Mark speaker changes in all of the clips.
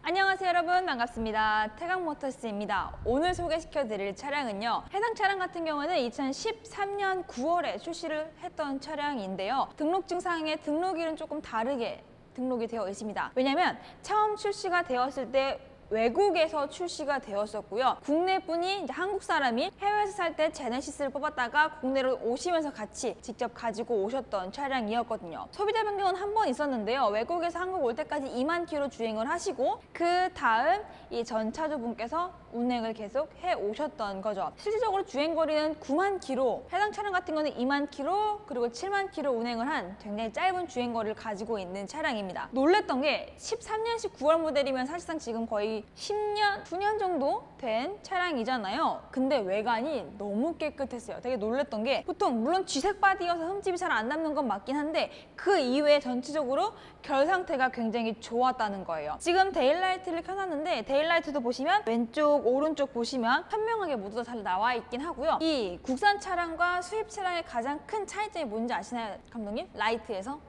Speaker 1: 안녕하세요 여러분, 반갑습니다. 태강모터스입니다. 오늘 소개시켜드릴 차량은요, 해당 차량 같은 경우는 2013년 9월에 출시를 했던 차량인데요, 등록증상에 등록일은 조금 다르게 등록이 되어 있습니다. 왜냐면 처음 출시가 되었을 때 외국에서 출시가 되었었고요. 국내분이 이제 한국 사람이 해외에서 살 때 제네시스를 뽑았다가 국내로 오시면서 같이 직접 가지고 오셨던 차량이었거든요. 소비자 변경은 한 번 있었는데요. 외국에서 한국 올 때까지 2만 킬로 주행을 하시고 그 다음 이 전 차주분께서 운행을 계속 해 오셨던 거죠. 실질적으로 주행거리는 9만 킬로, 해당 차량 같은 거는 2만 킬로 그리고 7만 킬로 운행을 한 굉장히 짧은 주행거리를 가지고 있는 차량입니다. 놀랬던 게 13년식 9월 모델이면 사실상 지금 거의 10년, 9년 정도 된 차량이잖아요. 근데 외관이 너무 깨끗했어요. 되게 놀랬던 게, 보통 물론 쥐색 바디여서 흠집이 잘 안 남는 건 맞긴 한데 그 이외에 전체적으로 결 상태가 굉장히 좋았다는 거예요. 지금 데일라이트를 켜놨는데 데일라이트도 보시면 왼쪽, 오른쪽 보시면 선명하게 모두 다 잘 나와 있긴 하고요. 이 국산 차량과 수입 차량의 가장 큰 차이점이 뭔지 아시나요, 감독님? 라이트에서?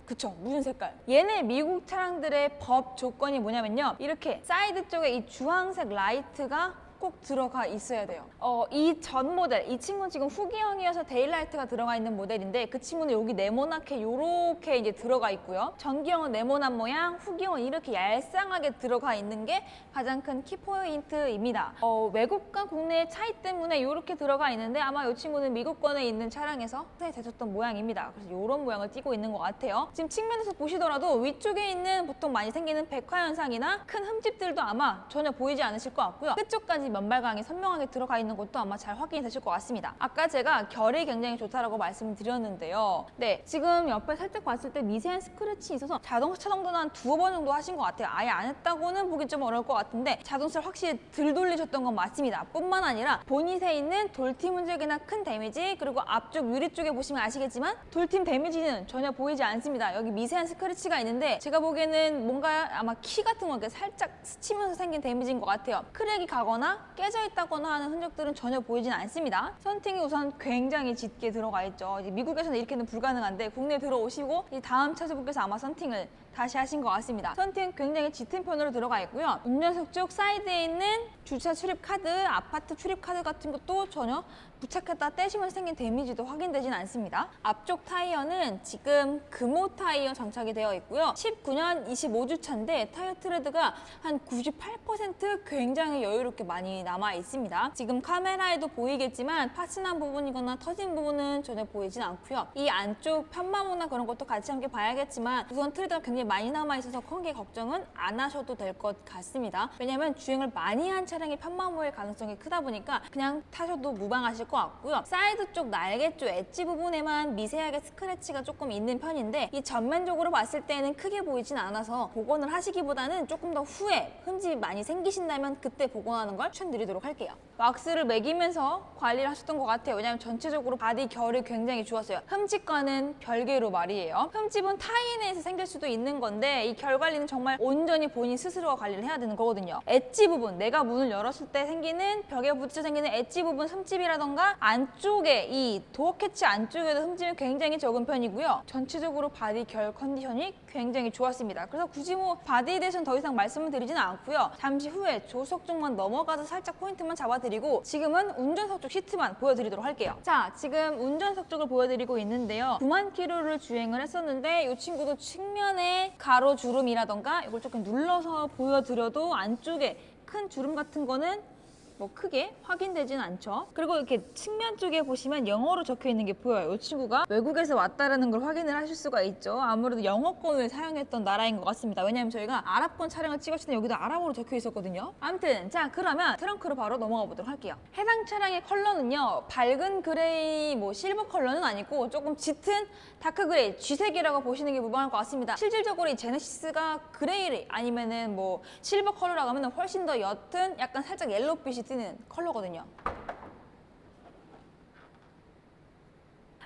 Speaker 1: 그쵸, 무슨 색깔? 얘네 미국 차량들의 법 조건이 뭐냐면요, 이렇게 사이드 쪽에 이 주황색 라이트가 꼭 들어가 있어야 돼요. 이 전 모델, 이 친구는 지금 후기형이어서 데일라이트가 들어가 있는 모델인데 그 친구는 여기 네모나게 요렇게 이제 들어가 있고요. 전기형은 네모난 모양, 후기형은 이렇게 얄쌍하게 들어가 있는 게 가장 큰 키포인트입니다. 외국과 국내의 차이 때문에 이렇게 들어가 있는데 아마 이 친구는 미국권에 있는 차량에서 되셨던 모양입니다. 그래서 이런 모양을 띠고 있는 것 같아요. 지금 측면에서 보시더라도 위쪽에 있는 보통 많이 생기는 백화 현상이나 큰 흠집들도 아마 전혀 보이지 않으실 것 같고요. 끝쪽까지 면발광이 선명하게 들어가 있는 것도 아마 잘 확인이 되실 것 같습니다. 아까 제가 결이 굉장히 좋다라고 말씀을 드렸는데요. 네, 지금 옆에 살짝 봤을 때 미세한 스크래치 있어서 자동차 정도는 한 두어 번 정도 하신 것 같아요. 아예 안 했다고는 보기 좀 어려울 것 같은데 자동차를 확실히 덜 돌리셨던 건 맞습니다. 뿐만 아니라 보닛에 있는 돌팀 흔적이나 큰 데미지, 그리고 앞쪽 유리 쪽에 보시면 아시겠지만 돌팀 데미지는 전혀 보이지 않습니다. 여기 미세한 스크래치가 있는데 제가 보기에는 뭔가 아마 키 같은 거 살짝 스치면서 생긴 데미지인 것 같아요. 크랙이 가거나 깨져 있다거나 하는 흔적들은 전혀 보이진 않습니다. 선팅이 우선 굉장히 짙게 들어가 있죠. 미국에서는 이렇게는 불가능한데 국내에 들어오시고 이 다음 차주분께서 아마 선팅을 다시 하신 것 같습니다. 선팅 굉장히 짙은 편으로 들어가 있고요. 운전석 쪽 사이드에 있는 주차 출입 카드, 아파트 출입 카드 같은 것도 전혀 부착했다 떼시면서 생긴 데미지도 확인되진 않습니다. 앞쪽 타이어는 지금 금호 타이어 장착이 되어 있고요. 19년 25주 차인데 타이어 트레드가 한 98% 굉장히 여유롭게 많이 남아 있습니다. 지금 카메라에도 보이겠지만 파츠난 부분이거나 터진 부분은 전혀 보이진 않고요. 이 안쪽 편마모나 그런 것도 같이 함께 봐야겠지만 우선 트레드가 굉장히 많이 남아 있어서 크게 걱정은 안 하셔도 될 것 같습니다. 왜냐면 주행을 많이 한 차량이 편마모일 가능성이 크다 보니까 그냥 타셔도 무방하실 것 같고요. 사이드 쪽 날개 쪽 엣지 부분에만 미세하게 스크래치가 조금 있는 편인데 이 전면적으로 봤을 때는 크게 보이진 않아서 복원을 하시기보다는 조금 더 후에 흠집이 많이 생기신다면 그때 복원하는 걸 추천드리도록 할게요. 왁스를 매기면서 관리를 하셨던 것 같아요. 왜냐면 전체적으로 바디 결이 굉장히 좋았어요. 흠집과는 별개로 말이에요. 흠집은 타이 내에서 생길 수도 있는 건데 이 결 관리는 정말 온전히 본인 스스로가 관리를 해야 되는 거거든요. 엣지 부분, 내가 문을 열었을 때 생기는 벽에 부딪혀 생기는 엣지 부분 흠집이라던가 안쪽에 이 도어 캐치 안쪽에도 흠집이 굉장히 적은 편이고요. 전체적으로 바디 결 컨디션이 굉장히 좋았습니다. 그래서 굳이 뭐 바디에 대해서는 더 이상 말씀을 드리지는 않고요. 잠시 후에 조수석 쪽만 넘어가서 살짝 포인트만 잡아드리고 지금은 운전석 쪽 시트만 보여드리도록 할게요. 자, 지금 운전석 쪽을 보여드리고 있는데요. 9만 킬로를 주행을 했었는데 이 친구도 측면에 가로 주름이라던가 이걸 조금 눌러서 보여드려도 안쪽에 큰 주름 같은 거는 뭐 크게 확인되진 않죠. 그리고 이렇게 측면 쪽에 보시면 영어로 적혀 있는 게 보여요. 이 친구가 외국에서 왔다라는 걸 확인을 하실 수가 있죠. 아무래도 영어권을 사용했던 나라인 것 같습니다. 왜냐하면 저희가 아랍권 차량을 찍었을 때 여기도 아랍어로 적혀 있었거든요. 아무튼 자, 그러면 트렁크로 바로 넘어가 보도록 할게요. 해당 차량의 컬러는요, 밝은 그레이 뭐 실버 컬러는 아니고 조금 짙은 다크 그레이, 쥐색이라고 보시는 게 무방할 것 같습니다. 실질적으로 이 제네시스가 그레이 아니면은 뭐 실버 컬러라고 하면 훨씬 더 옅은 약간 살짝 옐로빛이 뜨는 컬러거든요.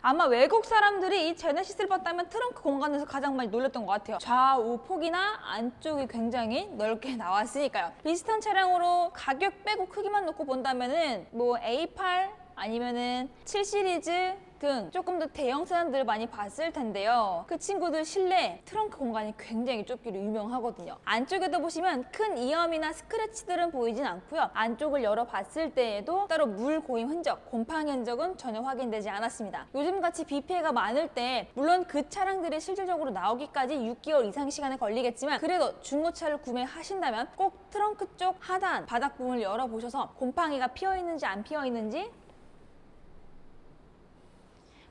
Speaker 1: 아마 외국 사람들이 이 제네시스를 봤다면 트렁크 공간에서 가장 많이 놀랐던 것 같아요. 좌우 폭이나 안쪽이 굉장히 넓게 나왔으니까요. 비슷한 차량으로 가격 빼고 크기만 놓고 본다면은 뭐 A8 아니면은 7 시리즈 등 조금 더 대형 세단들을 많이 봤을 텐데요. 그 친구들 실내 트렁크 공간이 굉장히 좁기로 유명하거든요. 안쪽에도 보시면 큰 이염이나 스크래치들은 보이진 않고요. 안쪽을 열어봤을 때에도 따로 물 고임 흔적, 곰팡이 흔적은 전혀 확인되지 않았습니다. 요즘같이 비 피해가 많을 때 물론 그 차량들이 실질적으로 나오기까지 6개월 이상 시간이 걸리겠지만 그래도 중고차를 구매하신다면 꼭 트렁크 쪽 하단 바닥 부분을 열어보셔서 곰팡이가 피어있는지 안 피어있는지,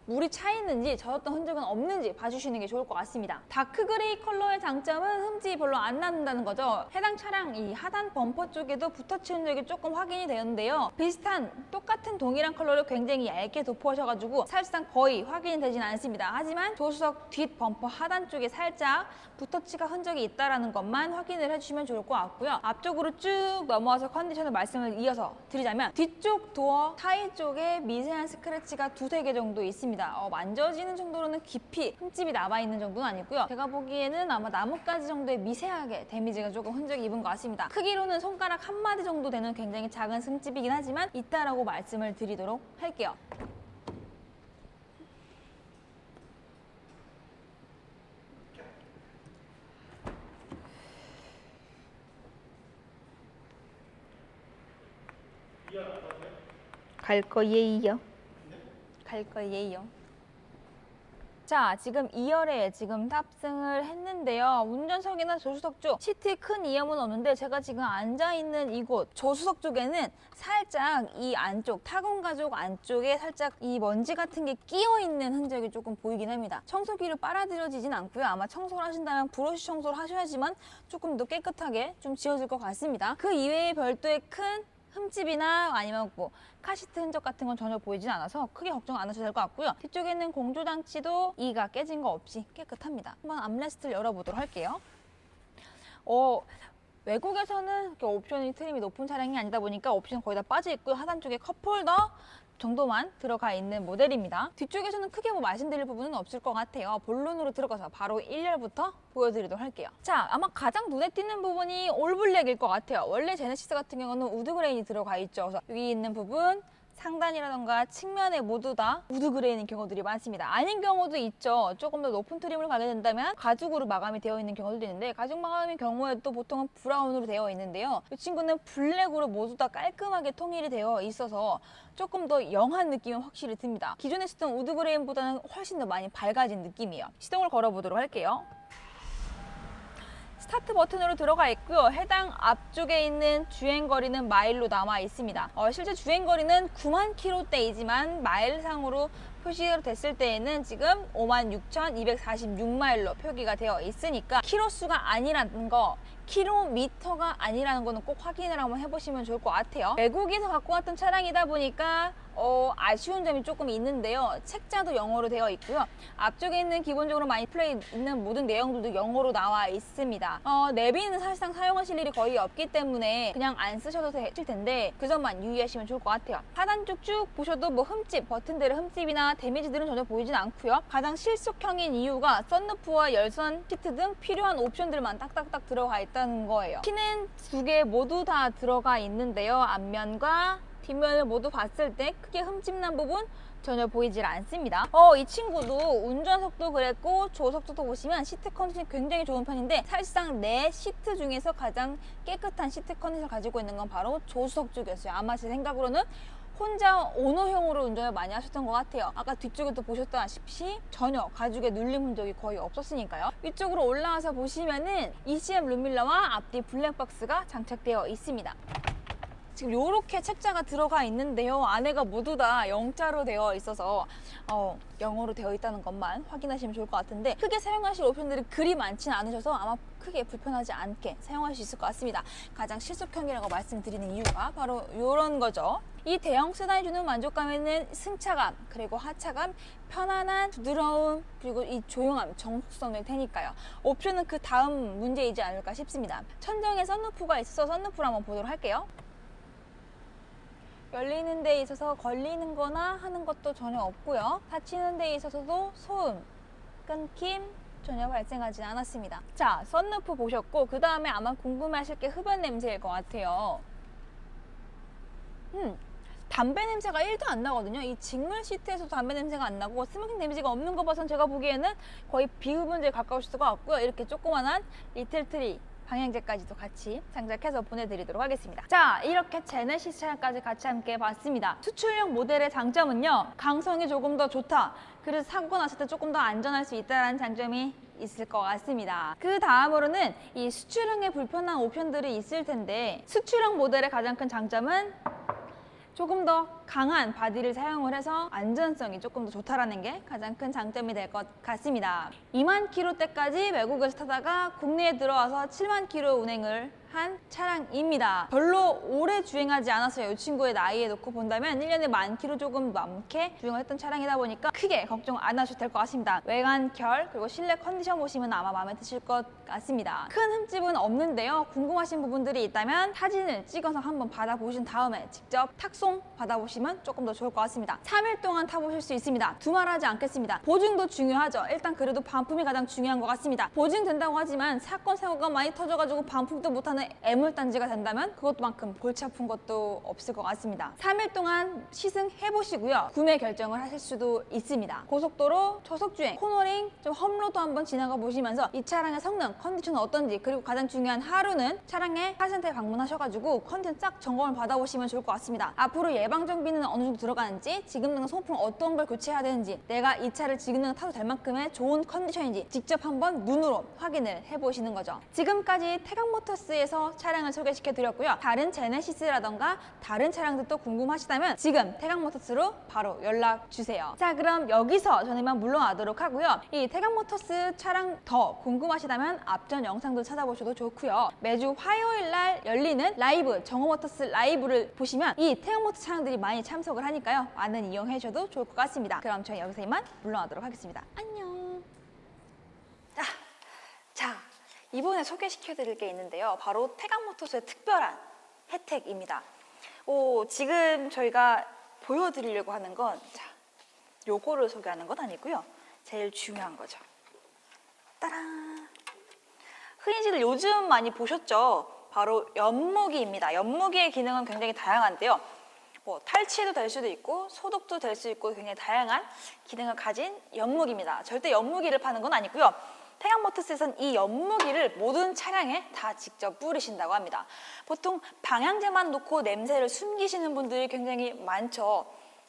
Speaker 1: 물이 차 있는지 젖었던 흔적은 없는지 봐주시는 게 좋을 것 같습니다. 다크 그레이 컬러의 장점은 흠집이 별로 안 나는다는 거죠. 해당 차량 이 하단 범퍼 쪽에도 붓터치 흔적이 조금 확인이 되는데요. 비슷한 똑같은 동일한 컬러를 굉장히 얇게 도포하셔가지고 사실상 거의 확인이 되진 않습니다. 하지만 조수석 뒷 범퍼 하단 쪽에 살짝 붓터치가 흔적이 있다는 것만 확인을 해주시면 좋을 것 같고요. 앞쪽으로 쭉 넘어와서 컨디션을 말씀을 이어서 드리자면 뒤쪽 도어 타일 쪽에 미세한 스크래치가 2-3개 정도 있습니다. 만져지는 정도로는 깊이 흠집이 남아있는 정도는 아니고요. 제가 보기에는 아마 나뭇가지 정도의 미세하게 데미지가 조금 흔적이 입은 것 같습니다. 크기로는 손가락 한 마디 정도 되는 굉장히 작은 흠집이긴 하지만 있다라고 말씀을 드리도록 할게요. 갈 거예요. 갈 거예요. 자, 지금 2열에 지금 탑승을 했는데요. 운전석이나 조수석 쪽 시트에 큰 이염은 없는데 제가 지금 앉아있는 이곳 조수석 쪽에는 살짝 이 안쪽 타건 가죽 안쪽에 살짝 이 먼지 같은 게 끼어있는 흔적이 조금 보이긴 합니다. 청소기를 빨아들여지진 않고요. 아마 청소를 하신다면 브러쉬 청소를 하셔야지만 조금 더 깨끗하게 좀 지워질 것 같습니다. 그 이외에 별도의 큰 흠집이나 아니면 뭐 카시트 흔적 같은 건 전혀 보이진 않아서 크게 걱정 안 하셔도 될 것 같고요. 뒤쪽에 있는 공조장치도 이가 깨진 거 없이 깨끗합니다. 한번 암레스트를 열어보도록 할게요. 외국에서는 이렇게 옵션이 트림이 높은 차량이 아니다 보니까 옵션 거의 다 빠져 있고요. 하단 쪽에 컵홀더 정도만 들어가 있는 모델입니다. 뒤쪽에서는 크게 뭐 말씀드릴 부분은 없을 것 같아요. 본론으로 들어가서 바로 1열부터 보여드리도록 할게요. 자, 아마 가장 눈에 띄는 부분이 올블랙일 것 같아요. 원래 제네시스 같은 경우는 우드그레인이 들어가 있죠. 그래서 여기 있는 부분 상단이라던가 측면에 모두 다 우드그레이인 경우들이 많습니다. 아닌 경우도 있죠. 조금 더 높은 트림을 가게 된다면 가죽으로 마감이 되어 있는 경우도 있는데 가죽 마감의 경우에도 보통은 브라운으로 되어 있는데요. 이 친구는 블랙으로 모두 다 깔끔하게 통일이 되어 있어서 조금 더 영한 느낌은 확실히 듭니다. 기존에 쓰던 우드그레인보다는 훨씬 더 많이 밝아진 느낌이에요. 시동을 걸어보도록 할게요. 스타트 버튼으로 들어가 있고요. 해당 앞쪽에 있는 주행거리는 마일로 남아 있습니다. 실제 주행거리는 9만 킬로대이지만 마일상으로 표시가 됐을 때에는 지금 56,246마일로 표기가 되어 있으니까 키로수가 아니라는 거, 킬로미터가 아니라는 거는 꼭 확인을 한번 해보시면 좋을 것 같아요. 외국에서 갖고 왔던 차량이다 보니까 아쉬운 점이 조금 있는데요. 책자도 영어로 되어 있고요. 앞쪽에 있는 기본적으로 많이 플레이 있는 모든 내용들도 영어로 나와 있습니다. 내비는 사실상 사용하실 일이 거의 없기 때문에 그냥 안 쓰셔도 되실 텐데 그 점만 유의하시면 좋을 것 같아요. 하단 쪽 쭉 보셔도 뭐 흠집, 버튼들의 흠집이나 데미지들은 전혀 보이진 않고요. 가장 실속형인 이유가 썬루프와 열선 시트 등 필요한 옵션들만 딱딱딱 들어가 있다는 거예요. 키는 2개 모두 다 들어가 있는데요. 앞면과 뒷면을 모두 봤을 때 크게 흠집난 부분 전혀 보이질 않습니다. 이 친구도 운전석도 그랬고 조석도 보시면 시트 컨디션이 굉장히 좋은 편인데 사실상 내 시트 중에서 가장 깨끗한 시트 컨디션을 가지고 있는 건 바로 조수석 쪽이었어요. 아마 제 생각으로는 혼자 오너형으로 운전을 많이 하셨던 것 같아요. 아까 뒤쪽에도 보셨다시피 전혀 가죽에 눌림 흔적이 거의 없었으니까요. 위쪽으로 올라와서 보시면은 ECM 룸밀러와 앞뒤 블랙박스가 장착되어 있습니다. 지금 이렇게 책자가 들어가 있는데요. 안에가 모두 다 영자로 되어 있어서 영어로 되어 있다는 것만 확인하시면 좋을 것 같은데 크게 사용하실 옵션들이 그리 많지는 않으셔서 아마 크게 불편하지 않게 사용할 수 있을 것 같습니다. 가장 실속형이라고 말씀드리는 이유가 바로 이런 거죠. 이 대형 세단이 주는 만족감에는 승차감, 그리고 하차감, 편안한 부드러움, 그리고 이 조용함, 정숙성일 테니까요. 옵션은 그 다음 문제이지 않을까 싶습니다. 천정에 썬루프가 있어서 썬루프를 한번 보도록 할게요. 열리는 데 있어서 걸리는 거나 하는 것도 전혀 없고요. 닫히는 데 있어서도 소음, 끊김 전혀 발생하지 않았습니다. 자, 썬루프 보셨고 그 다음에 아마 궁금해하실 게 흡연 냄새일 것 같아요. 담배 냄새가 1도 안 나거든요. 이 직물 시트에서도 담배 냄새가 안 나고 스모킹 데미지가 없는 거 봐선 제가 보기에는 거의 비흡연제에 가까우실 수가 없고요. 이렇게 조그만한 리틀 트리 방향제까지도 같이 장착해서 보내드리도록 하겠습니다. 자, 이렇게 제네시스 차량까지 같이 함께 봤습니다. 수출용 모델의 장점은요, 강성이 조금 더 좋다. 그래서 사고가 났을 때 조금 더 안전할 수 있다는 장점이 있을 것 같습니다. 그 다음으로는 이 수출형의 불편한 옵션들이 있을 텐데, 수출형 모델의 가장 큰 장점은 조금 더 강한 바디를 사용을 해서 안전성이 조금 더 좋다라는 게 가장 큰 장점이 될 것 같습니다. 2만 킬로대까지 외국에서 타다가 국내에 들어와서 7만 킬로 운행을 한 차량입니다. 별로 오래 주행하지 않았어요. 이 친구의 나이에 놓고 본다면 1년에 10,000km 조금 넘게 주행을 했던 차량이다 보니까 크게 걱정 안 하셔도 될 것 같습니다. 외관 결 그리고 실내 컨디션 보시면 아마 마음에 드실 것 같습니다. 큰 흠집은 없는데요. 궁금하신 부분들이 있다면 사진을 찍어서 한번 받아보신 다음에 직접 탁송 받아보시면 조금 더 좋을 것 같습니다. 3일 동안 타보실 수 있습니다. 두말하지 않겠습니다. 보증도 중요하죠. 일단 그래도 반품이 가장 중요한 것 같습니다. 보증된다고 하지만 사건 사고가 많이 터져가지고 반품도 못하는 애물단지가 된다면 그것만큼 골치 아픈 것도 없을 것 같습니다. 3일 동안 시승해보시고요. 구매 결정을 하실 수도 있습니다. 고속도로, 초속주행, 코너링, 좀 험로도 한번 지나가 보시면서 이 차량의 성능, 컨디션은 어떤지, 그리고 가장 중요한 하루는 차량의 카센터에 방문하셔가지고 컨디션 싹 점검을 받아보시면 좋을 것 같습니다. 앞으로 예방정비는 어느 정도 들어가는지, 지금은 소품 어떤 걸 교체해야 되는지, 내가 이 차를 지금 타도 될 만큼의 좋은 컨디션인지 직접 한번 눈으로 확인을 해보시는 거죠. 지금까지 태강모터스에서 차량을 소개시켜 드렸고요. 다른 제네시스라던가 다른 차량들도 궁금하시다면 지금 태강모터스로 바로 연락 주세요. 자, 그럼 여기서 저는 이만 물러나도록 하고요. 이 태강모터스 차량 더 궁금하시다면 앞전 영상도 찾아보셔도 좋고요. 매주 화요일 날 열리는 라이브, 정호모터스 라이브를 보시면 이 태강모터 차량들이 많이 참석을 하니까요. 많은 이용해 주셔도 좋을 것 같습니다. 그럼 저희 여기서 이만 물러나도록 하겠습니다. 안녕. 자, 이번에 소개시켜 드릴 게 있는데요. 바로 태강모터스의 특별한 혜택입니다. 지금 저희가 보여드리려고 하는 건 요거를 소개하는 건 아니고요. 제일 중요한 거죠. 따란! 흔히들 요즘 많이 보셨죠? 바로 연무기입니다. 연무기의 기능은 굉장히 다양한데요. 탈취도 될 수도 있고 소독도 될 수 있고 굉장히 다양한 기능을 가진 연무기입니다. 절대 연무기를 파는 건 아니고요. 태강모터스에서는 이 연무기를 모든 차량에 다 직접 뿌리신다고 합니다. 보통 방향제만 놓고 냄새를 숨기시는 분들이 굉장히 많죠.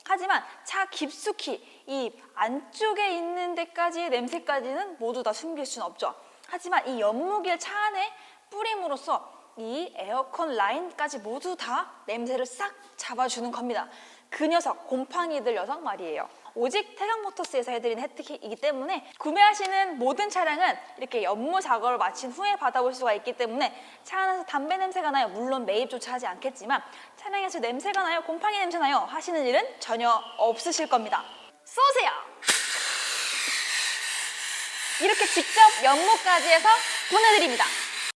Speaker 1: 하지만 차 깊숙이 이 안쪽에 있는 데까지의 냄새까지는 모두 다 숨길 수는 없죠. 하지만 이 연무기를 차 안에 뿌림으로써 이 에어컨 라인까지 모두 다 냄새를 싹 잡아주는 겁니다. 그 녀석, 곰팡이들 녀석 말이에요. 오직 태강모터스에서 해드린 혜택이기 때문에 구매하시는 모든 차량은 이렇게 연무 작업을 마친 후에 받아볼 수가 있기 때문에 차 안에서 담배 냄새가 나요. 물론 매입조차 하지 않겠지만 차량에서 냄새가 나요, 곰팡이 냄새 나요 하시는 일은 전혀 없으실 겁니다. 쏘세요! 이렇게 직접 연무까지 해서 보내드립니다.